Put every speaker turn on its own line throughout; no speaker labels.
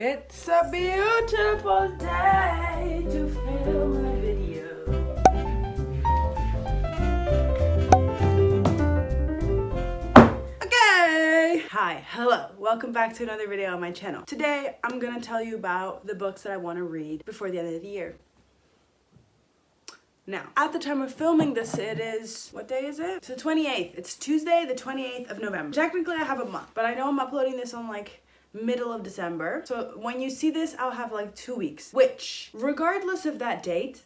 It's a beautiful day to film a video. Okay! Hi, hello. Welcome back to another video on my channel. Today, I'm gonna tell you about the books that I want to read before the end of the year. Now, at the time of filming this, it is, what day is it? It's the 28th. It's Tuesday, the 28th of November. Technically, I have a month, but I know I'm uploading this on like middle of December. So when you see this, I'll have like 2 weeks, which regardless of that date,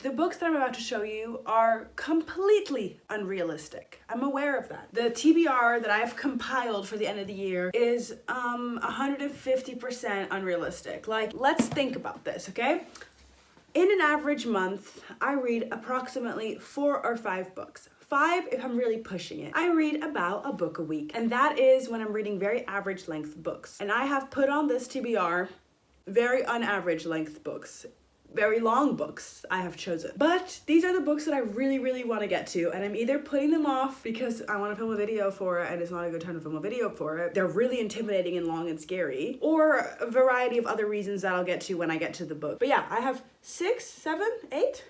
the books that I'm about to show you are completely unrealistic. I'm aware of that. The TBR that I've compiled for the end of the year is 150% unrealistic. Like, let's think about this, okay? In an average month, I read approximately 4 or 5 books. 5 if I'm really pushing it. I read about a book a week, and that is when I'm reading very average length books. And I have put on this TBR very unaverage length books. Very long books I have chosen. But these are the books that I really want to get to, and I'm either putting them off because I want to film a video for it and it's not a good time to film a video for it. They're really intimidating and long and scary, or a variety of other reasons that I'll get to when I get to the book. But yeah, I have 6, 7, 8?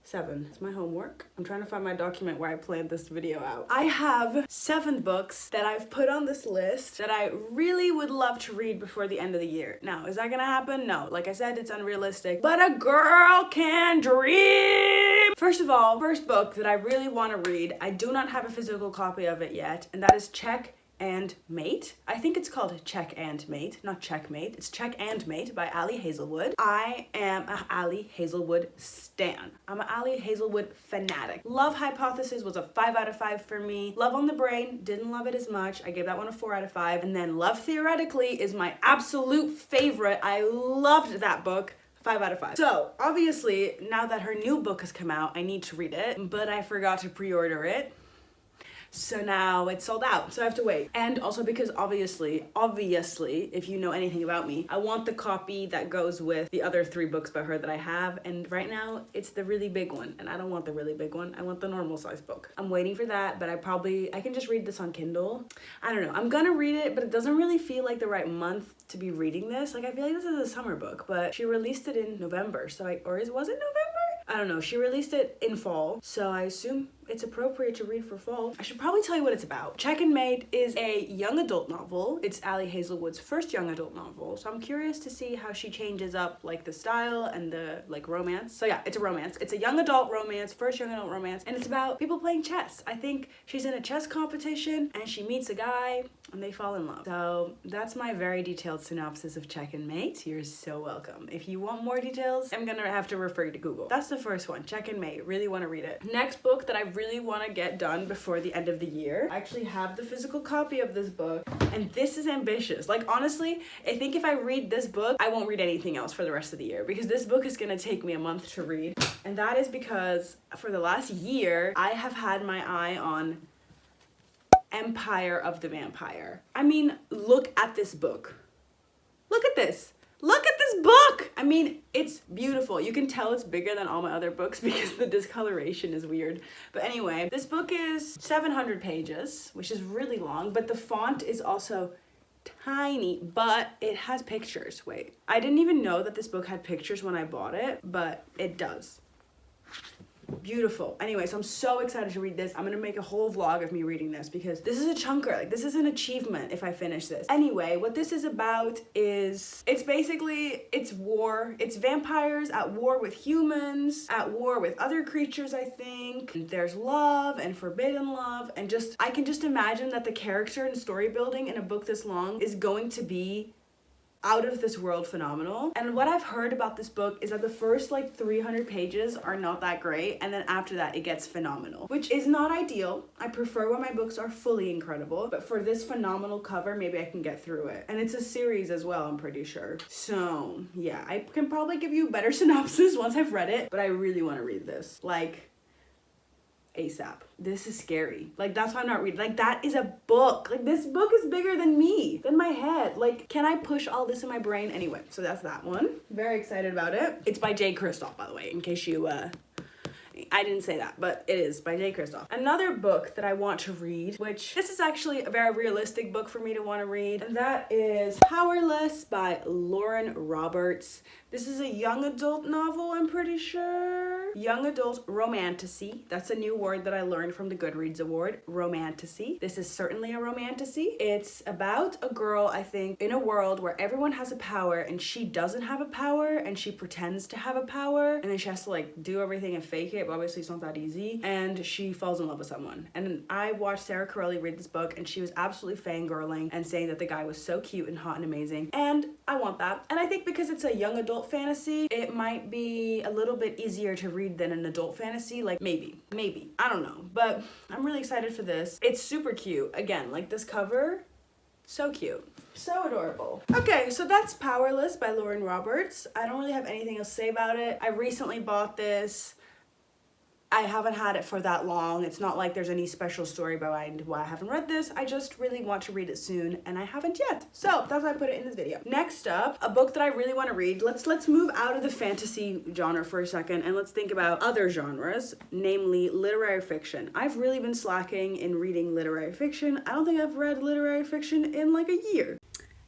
7. It's my homework. I'm trying to find my document where I planned this video out. I have 7 books that I've put on this list that I really would love to read before the end of the year. Now, is that gonna happen? No. Like I said, it's unrealistic, but a girl can dream! First of all, first book that I really want to read, I do not have a physical copy of it yet, and that is Check and Mate. I think it's called Check and Mate, not Checkmate. It's Check and Mate by Ali Hazelwood. I am a Ali Hazelwood stan. I'm an Ali Hazelwood fanatic. Love Hypothesis was a 5 out of 5 for me. Love on the Brain, didn't love it as much. I gave that one a 4 out of 5. And then Love Theoretically is my absolute favorite. I loved that book. 5 out of 5. So, obviously, now that her new book has come out, I need to read it, but I forgot to pre-order it. So now it's sold out, so I have to wait. And also because obviously, if you know anything about me, I want the copy that goes with the other 3 books by her that I have, and right now it's the really big one, and I don't want the really big one, I want the normal size book. I'm waiting for that, but I can just read this on Kindle. I don't know, I'm gonna read it, but it doesn't really feel like the right month to be reading this. Like, I feel like this is a summer book, but she released it in November, so was it November? I don't know, she released it in fall, so I assume it's appropriate to read for fall. I should probably tell you what it's about. Check and Mate is a young adult novel. It's Ali Hazelwood's first young adult novel, so I'm curious to see how she changes up like the style and the like romance. So yeah, it's a romance. It's a young adult romance, first young adult romance, and it's about people playing chess. I think she's in a chess competition and she meets a guy and they fall in love. So that's my very detailed synopsis of Check and Mate. You're so welcome. If you want more details, I'm gonna have to refer you to Google. That's the first one, Check and Mate. Really want to read it. Next book that I really want to get done before the end of the year. I actually have the physical copy of this book, and this is ambitious. Like, honestly, I think if I read this book, I won't read anything else for the rest of the year, because this book is gonna take me a month to read. And that is because for the last year, I have had my eye on Empire of the Vampire. I mean, look at this book. Look at this. Look at this book! I mean, it's beautiful. You can tell it's bigger than all my other books because the discoloration is weird. But anyway, this book is 700 pages, which is really long, but the font is also tiny, but it has pictures. Wait, I didn't even know that this book had pictures when I bought it, but it does. Beautiful. Anyway, so I'm so excited to read this. I'm gonna make a whole vlog of me reading this because this is a chunker. Like, this is an achievement if I finish this. Anyway, what this is about is, it's war. It's vampires at war with humans, at war with other creatures, I think. And there's love and forbidden love, and I can just imagine that the character and story building in a book this long is going to be out of this world phenomenal. And what I've heard about this book is that the first like 300 pages are not that great, and then after that it gets phenomenal, which is not ideal. I prefer when my books are fully incredible, but for this phenomenal cover, maybe I can get through it. And it's a series as well, I'm pretty sure. So yeah, I can probably give you a better synopsis once I've read it, but I really want to read this. Like, ASAP. This is scary. Like, that's why I'm not reading. Like, that is a book. Like, this book is bigger than me, than my head. Like, can I push all this in my brain? Anyway, so that's that one. Very excited about it. It's by Jay Kristoff, by the way, in case you I didn't say that, but it is by J. Kristoff. Another book that I want to read, which this is actually a very realistic book for me to want to read, and that is Powerless by Lauren Roberts. This is a young adult novel, I'm pretty sure. Young adult romantasy. That's a new word that I learned from the Goodreads Award, romantasy. This is certainly a romantasy. It's about a girl, I think, in a world where everyone has a power and she doesn't have a power and she pretends to have a power, and then she has to like do everything and fake it, but obviously it's not that easy, and she falls in love with someone. And I watched Sarah Carelli read this book and she was absolutely fangirling and saying that the guy was so cute and hot and amazing, and I want that. And I think because it's a young adult fantasy, it might be a little bit easier to read than an adult fantasy. Like maybe, I don't know, but I'm really excited for this. It's super cute. Again, like this cover, so cute. So adorable. Okay, so that's Powerless by Lauren Roberts. I don't really have anything else to say about it. I recently bought this. I haven't had it for that long. It's not like there's any special story behind why I haven't read this. I just really want to read it soon, and I haven't yet. So that's why I put it in this video. Next up, a book that I really want to read. Let's move out of the fantasy genre for a second, and let's think about other genres, namely literary fiction. I've really been slacking in reading literary fiction. I don't think I've read literary fiction in like a year.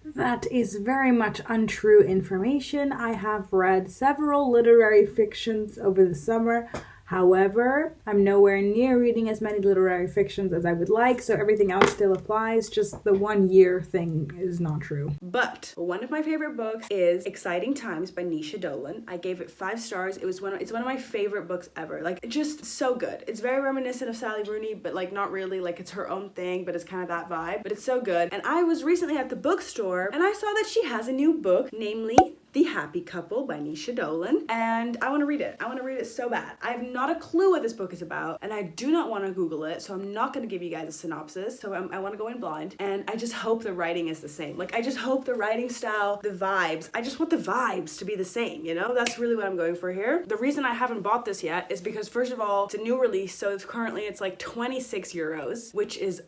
That is very much untrue information. I have read several literary fictions over the summer. However, I'm nowhere near reading as many literary fictions as I would like, so everything else still applies. Just the 1 year thing is not true.
But one of my favorite books is Exciting Times by Nisha Dolan. I gave it 5 stars. It's one of my favorite books ever. Like, just so good. It's very reminiscent of Sally Rooney, but like not really. Like, it's her own thing, but it's kind of that vibe. But it's so good. And I was recently at the bookstore and I saw that she has a new book, namely The Happy Couple by Nisha Dolan, and I want to read it. I want to read it so bad. I have not a clue what this book is about, and I do not want to Google it, so I'm not going to give you guys a synopsis, so I want to go in blind, and I just hope the writing is the same. Like, I just hope the writing style, the vibes, I just want the vibes to be the same, you know? That's really what I'm going for here. The reason I haven't bought this yet is because, first of all, it's a new release, so it's like 26 euros, which is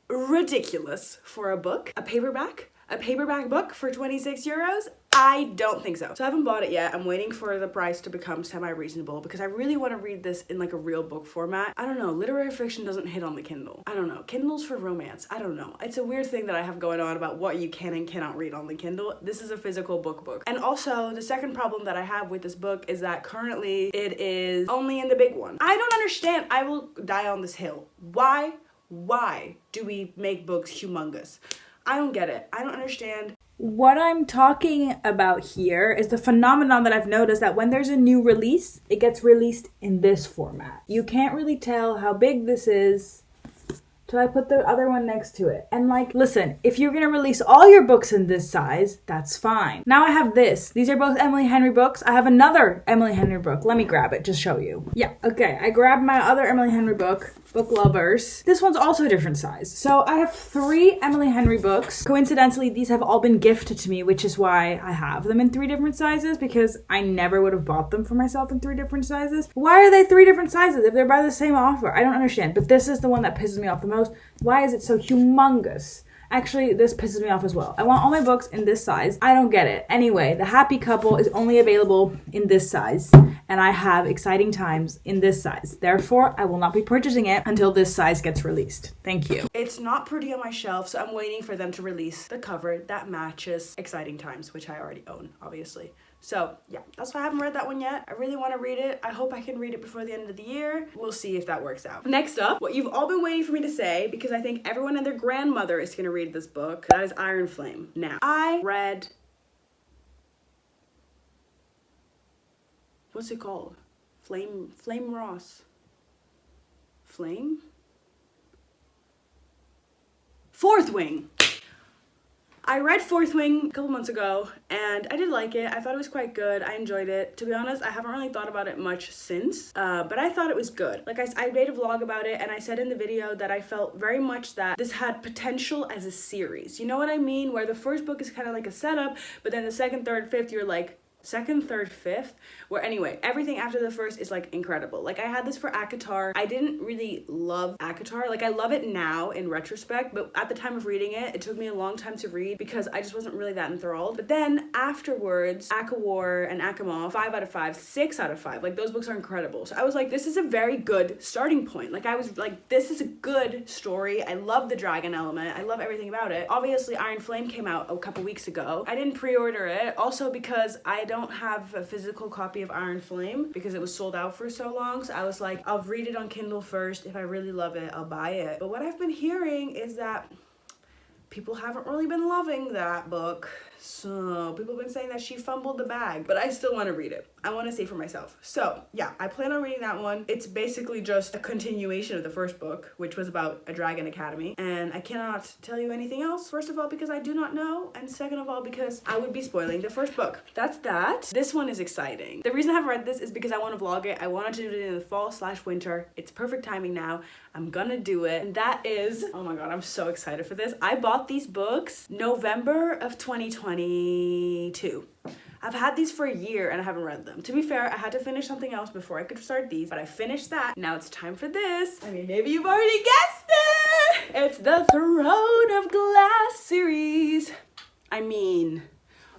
ridiculous for a book. A paperback book for 26 euros? I don't think so. So I haven't bought it yet. I'm waiting for the price to become semi-reasonable because I really want to read this in like a real book format. I don't know. Literary fiction doesn't hit on the Kindle. I don't know. Kindle's for romance. I don't know. It's a weird thing that I have going on about what you can and cannot read on the Kindle. This is a physical book. And also, the second problem that I have with this book is that currently it is only in the big one. I don't understand. I will die on this hill. Why do we make books humongous? I don't get it. I don't understand.
What I'm talking about here is the phenomenon that I've noticed that when there's a new release, it gets released in this format. You can't really tell how big this is till I put the other one next to it. And like, listen, if you're gonna release all your books in this size, that's fine. Now I have this. These are both Emily Henry books. I have another Emily Henry book. Let me grab it, just show you. Yeah, okay, I grabbed my other Emily Henry book, Book Lovers. This one's also a different size. So I have 3 Emily Henry books. Coincidentally, these have all been gifted to me, which is why I have them in 3 different sizes, because I never would have bought them for myself in 3 different sizes. Why are they 3 different sizes if they're by the same offer? I don't understand, but this is the one that pisses me off the most. Why is it so humongous? Actually, this pisses me off as well. I want all my books in this size. I don't get it. Anyway, The Happy Couple is only available in this size, and I have Exciting Times in this size. Therefore, I will not be purchasing it until this size gets released. Thank you.
It's not pretty on my shelf, so I'm waiting for them to release the cover that matches Exciting Times, which I already own, obviously. So yeah, that's why I haven't read that one yet. I really want to read it. I hope I can read it before the end of the year. We'll see if that works out. Next up, what you've all been waiting for me to say, because I think everyone and their grandmother is going to read this book, that is Iron Flame. Now, I read... what's it called? Flame Ross. Flame? Fourth Wing. I read Fourth Wing a couple months ago, and I did like it. I thought it was quite good. I enjoyed it. To be honest, I haven't really thought about it much since, but I thought it was good. Like, I made a vlog about it, and I said in the video that I felt very much that this had potential as a series. You know what I mean? Where the first book is kind of like a setup, but then the second, third, fifth, you're like, second, third, fifth, where anyway, everything after the first is like incredible. Like I had this for Akatar. I didn't really love Akatar. Like I love it now in retrospect, but at the time of reading it, it took me a long time to read because I just wasn't really that enthralled. But then afterwards, Akawar and Akamov, 5 out of 5, 6 out of 5. Like those books are incredible. So I was like, this is a very good starting point. Like I was like, this is a good story. I love the dragon element. I love everything about it. Obviously, Iron Flame came out a couple weeks ago. I didn't pre-order it, also because I don't have a physical copy of Iron Flame because it was sold out for so long. So I was like, I'll read it on Kindle first. If I really love it, I'll buy it. But what I've been hearing is that people haven't really been loving that book. So people have been saying that she fumbled the bag, but I still want to read it. I want to see for myself. So yeah, I plan on reading that one. It's basically just a continuation of the first book, which was about a dragon academy. And I cannot tell you anything else. First of all, because I do not know. And second of all, because I would be spoiling the first book. That's that. This one is exciting. The reason I haven't read this is because I want to vlog it. I wanted to do it in the fall/winter. It's perfect timing now. I'm gonna do it. And that is, oh my God, I'm so excited for this. I bought these books November of 2022. I've had these for a year and I haven't read them. To be fair, I had to finish something else before I could start these, but I finished that. Now it's time for this. I mean, maybe you've already guessed it. It's the Throne of Glass series. I mean,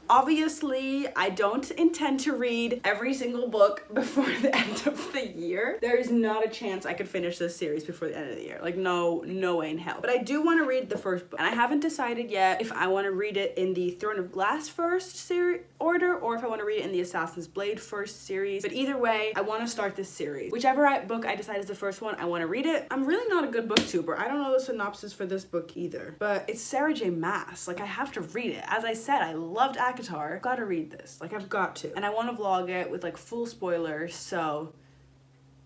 obviously, I don't intend to read every single book before the end of the year. There is not a chance I could finish this series before the end of the year. Like, no way in hell. But I do want to read the first book. And I haven't decided yet if I want to read it in the Throne of Glass first series order or if I want to read it in the Assassin's Blade first series. But either way, I want to start this series. Whichever book I decide is the first one, I want to read it. I'm really not a good booktuber. I don't know the synopsis for this book either. But it's Sarah J. Maas. Like, I have to read it. As I said, I loved Akatar. I've got to read this. Like, I've got to. And I want to vlog it with like full spoilers, so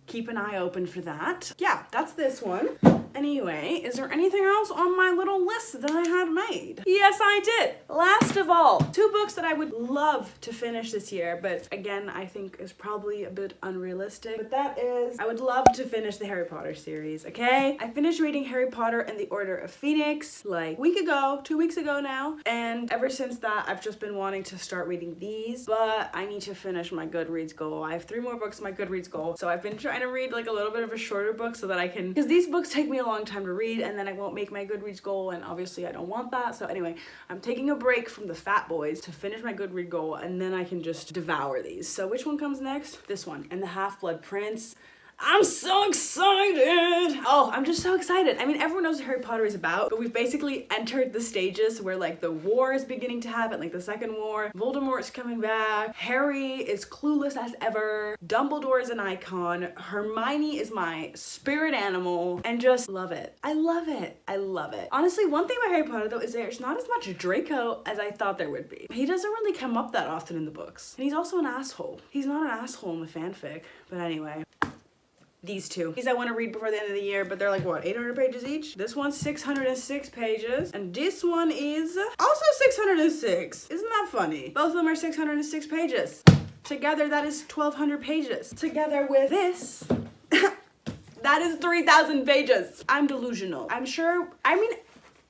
keep an eye open for that. Yeah, that's this one. Anyway, is there anything else on my little list that I had made? Yes, I did. Last of all, 2 books that I would love to finish this year, but again, I think is probably a bit unrealistic. But that is, I would love to finish the Harry Potter series, okay? I finished reading Harry Potter and the Order of Phoenix like a week ago, 2 weeks ago now. And ever since that, I've just been wanting to start reading these, but I need to finish my Goodreads goal. I have 3 more books on my Goodreads goal. So I've been trying to read like a little bit of a shorter book so that I can, because these books take me a long time to read and then I won't make my Goodreads goal, and obviously I don't want that. So anyway, I'm taking a break from the fat boys to finish my Goodreads goal and then I can just devour these. So which one comes next? This one, and the Half-Blood Prince. I'm so excited! Oh, I'm just so excited. I mean, everyone knows what Harry Potter is about, but we've basically entered the stages where like the war is beginning to happen, like the second war. Voldemort's coming back. Harry is clueless as ever. Dumbledore is an icon. Hermione is my spirit animal, and just love it. I love it. I love it. Honestly, one thing about Harry Potter though is there's not as much Draco as I thought there would be. He doesn't really come up that often in the books. And he's also an asshole. He's not an asshole in the fanfic, but anyway. These 2. These I want to read before the end of the year, but they're like, what, 800 pages each? This one's 606 pages, and this one is also 606. Isn't that funny? Both of them are 606 pages. Together, that is 1,200 pages. Together with this, that is 3,000 pages. I'm delusional. I'm sure, I mean,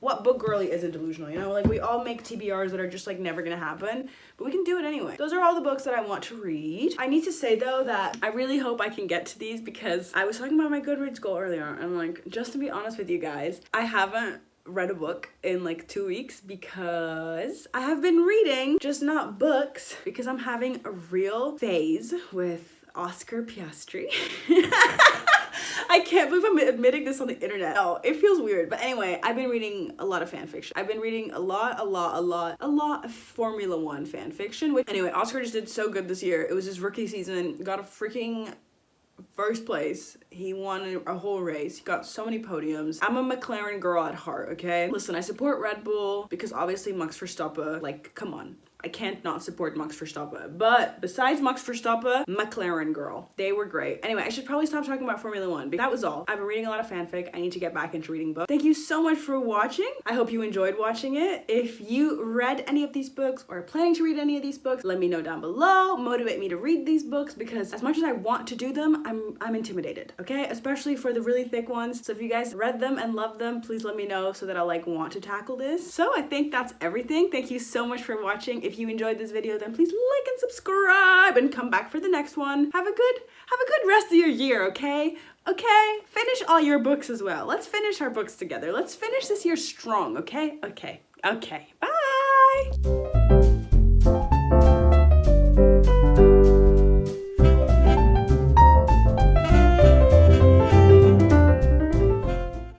what book girly isn't delusional, you know? Like, we all make TBRs that are just like never gonna happen, but we can do it anyway. Those are all the books that I want to read. I need to say though that I really hope I can get to these because I was talking about my Goodreads goal earlier, and like, just to be honest with you guys, I haven't read a book in like 2 weeks because I have been reading, just not books, because I'm having a real phase with Oscar Piastri. I can't believe I'm admitting this on the internet. Oh, it feels weird. But anyway, I've been reading a lot of fan fiction. I've been reading a lot of Formula One fan fiction. Which, anyway, Oscar just did so good this year. It was his rookie season. Got a freaking first place. He won a whole race. He got so many podiums. I'm a McLaren girl at heart, okay? Listen, I support Red Bull because obviously Max Verstappen, like, come on. I can't not support Max Verstappen. But besides Max Verstappen, McLaren girl. They were great. Anyway, I should probably stop talking about Formula One, but that was all. I've been reading a lot of fanfic. I need to get back into reading books. Thank you so much for watching. I hope you enjoyed watching it. If you read any of these books or are planning to read any of these books, let me know down below. Motivate me to read these books because as much as I want to do them, I'm intimidated, okay? Especially for the really thick ones. So if you guys read them and love them, please let me know so that I'll like want to tackle this. So I think that's everything. Thank you so much for watching. If you enjoyed this video, then please like and subscribe and come back for the next one. Have a good rest of your year, okay? Okay, finish all your books as well. Let's finish our books together. Let's finish this year strong, okay? Okay, bye!